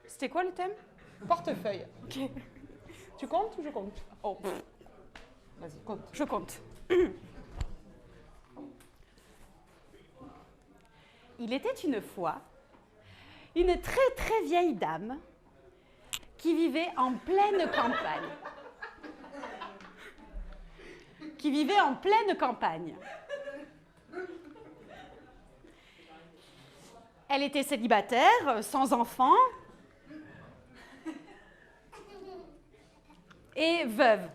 C'était quoi le thème? Portefeuille. Ok. Tu comptes ou je compte? Oh, Vas-y, compte. je compte. Il était une fois une très très vieille dame qui vivait en pleine campagne. Elle était célibataire, sans enfant et veuve.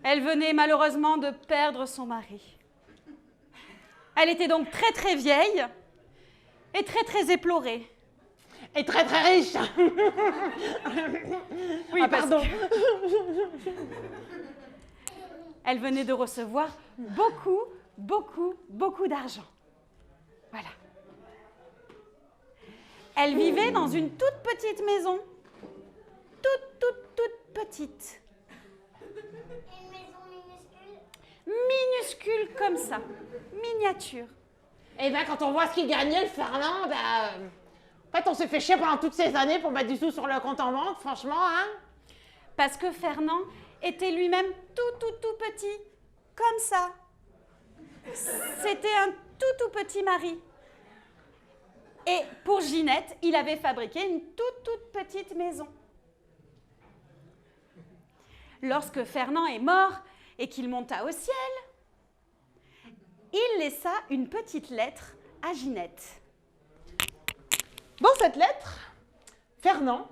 Elle venait malheureusement de perdre son mari. Elle était donc très très vieille et très très éplorée. Et très très riche. Oui, Ah, pardon. Elle venait de recevoir beaucoup d'argent. Voilà. Elle vivait dans une toute petite maison. Toute petite. Une maison minuscule. Minuscule comme ça. Miniature. Et bien, quand on voit ce qu'il gagnait, le Fernand, en fait, on s'est fait chier pendant toutes ces années pour mettre du sous sur le compte en banque, franchement, hein. Parce que Fernand était lui-même tout petit. Comme ça. C'était un tout petit mari. Et pour Ginette, il avait fabriqué une toute petite maison. Lorsque Fernand est mort et qu'il monta au ciel, il laissa une petite lettre à Ginette. Dans cette lettre, Fernand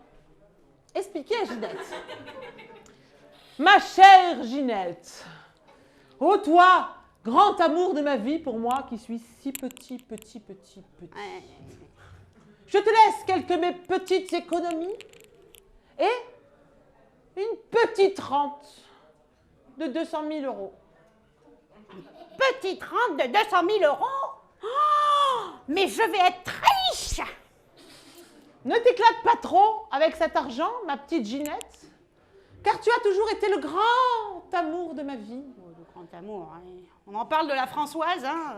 expliquait à Ginette. Ma chère Ginette, ô toi, grand amour de ma vie pour moi qui suis si petit. Je te laisse quelques mes petites économies et une petite rente de 200 000 euros. Petite rente de 200 000 euros? Oh, mais je vais être riche! Ne t'éclate pas trop avec cet argent, ma petite Ginette, car tu as toujours été le grand amour de ma vie. Oh, le grand amour, hein. On en parle de la Françoise, hein?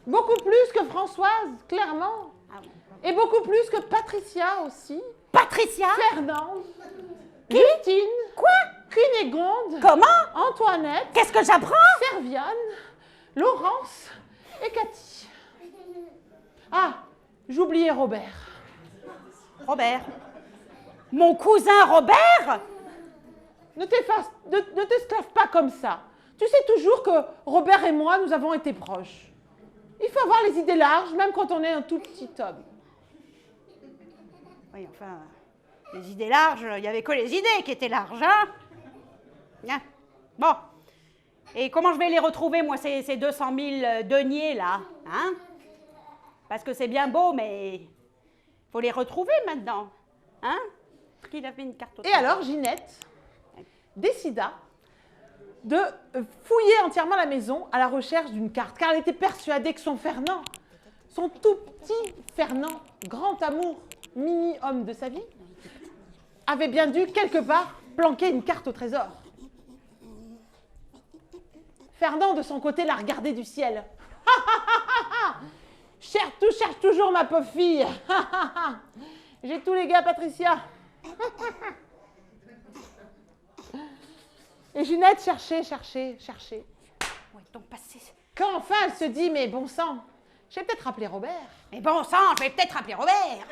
Beaucoup plus que Françoise, clairement. Ah bon. Et beaucoup plus que Patricia aussi. Patricia? Fernande. Justine. Quoi? Cunégonde. Comment? Antoinette. Qu'est-ce que j'apprends? Serviane. Laurence. Et Cathy. Ah, j'oubliais Robert. Robert. Mon cousin Robert? Ne t'esclave pas comme ça. Tu sais toujours que Robert et moi, nous avons été proches. Il faut avoir les idées larges, même quand on est un tout petit homme. Oui, enfin, les idées larges, il n'y avait que les idées qui étaient larges, hein? Hein? Bon. Et comment je vais les retrouver, moi, ces 200 000 deniers, là? Hein? Parce que c'est bien beau, mais il faut les retrouver maintenant. Hein? Qu'il avait une carte au Et alors, Ginette décida de fouiller entièrement la maison à la recherche d'une carte, car elle était persuadée que son Fernand, son tout petit Fernand, grand amour, mini-homme de sa vie, avait bien dû, quelque part, planquer une carte au trésor. Fernand, de son côté, la regardait du ciel. Cherche toujours ma pauvre fille. J'ai tous les gars, Patricia. Et Ginette cherchait. Ouais, donc passé. Quand enfin elle se dit, mais bon sang, je vais peut-être rappeler Robert. Mais bon sang, je vais peut-être rappeler Robert.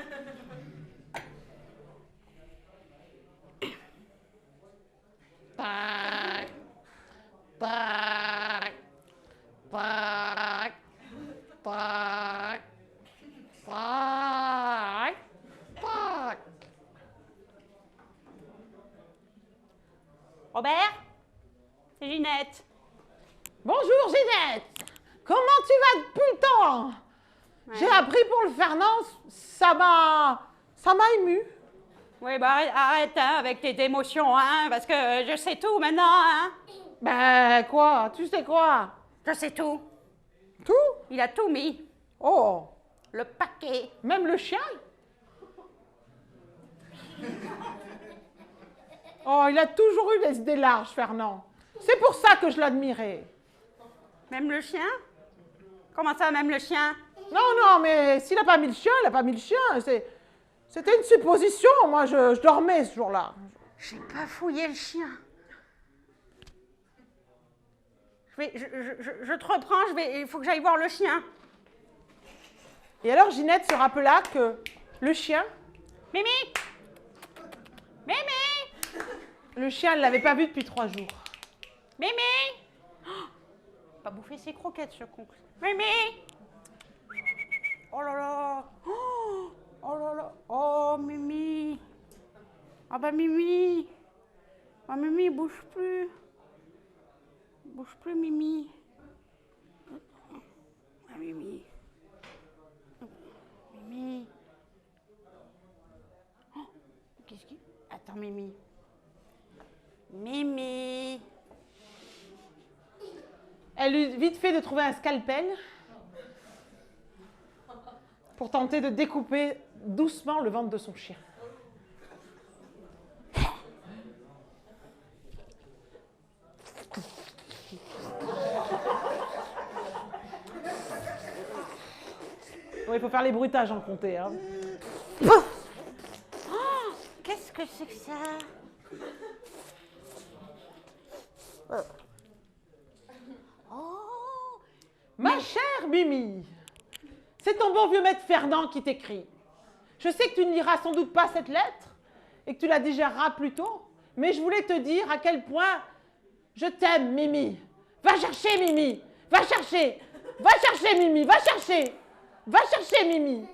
Pac, pac, pac, pac, pac, pac. Robert? C'est Ginette. Bonjour Ginette. Comment tu vas depuis le temps? Ouais. J'ai appris pour le Fernand, ça m'a ému. Oui, bah arrête hein, avec tes émotions, hein, parce que je sais tout maintenant, hein. Ben quoi? Tu sais quoi? Je sais tout. Tout? Il a tout mis. Oh, Le paquet. même le chien? Oh, il a toujours eu les idées larges, Fernand. C'est pour ça que je l'admirais. Même le chien? Comment ça, même le chien? Non, mais s'il n'a pas mis le chien, il n'a pas mis le chien. C'était une supposition, moi je dormais ce jour-là. J'ai pas fouillé le chien. Je te reprends, il faut que j'aille voir le chien. Et alors Ginette se rappela que le chien, Mimi! Mimi! le chien, elle ne l'avait pas vu depuis 3 jours. Mimi! Oh, pas bouffer ses croquettes, ce con. Mimi! Oh là là! Oh là là! Oh, Mimi! Ah bah Mimi! Ah Mimi, bouge plus! Bouge plus, Mimi! Ah Mimi! Mimi! Oh, qu'est-ce qui... Attends, Mimi! Mimi! Elle eut vite fait de trouver un scalpel pour tenter de découper doucement le ventre de son chien. Oui, il faut faire les bruitages en comté. Hein. Oh, qu'est-ce que c'est que ça? Oh! Ma chère Mimi, c'est ton bon vieux maître Fernand qui t'écrit. Je sais que tu ne liras sans doute pas cette lettre et que tu la digéreras plus tôt, mais je voulais te dire à quel point je t'aime, Mimi. Va chercher, Mimi. Va chercher. Va chercher, Mimi. Va chercher. Va chercher, Mimi.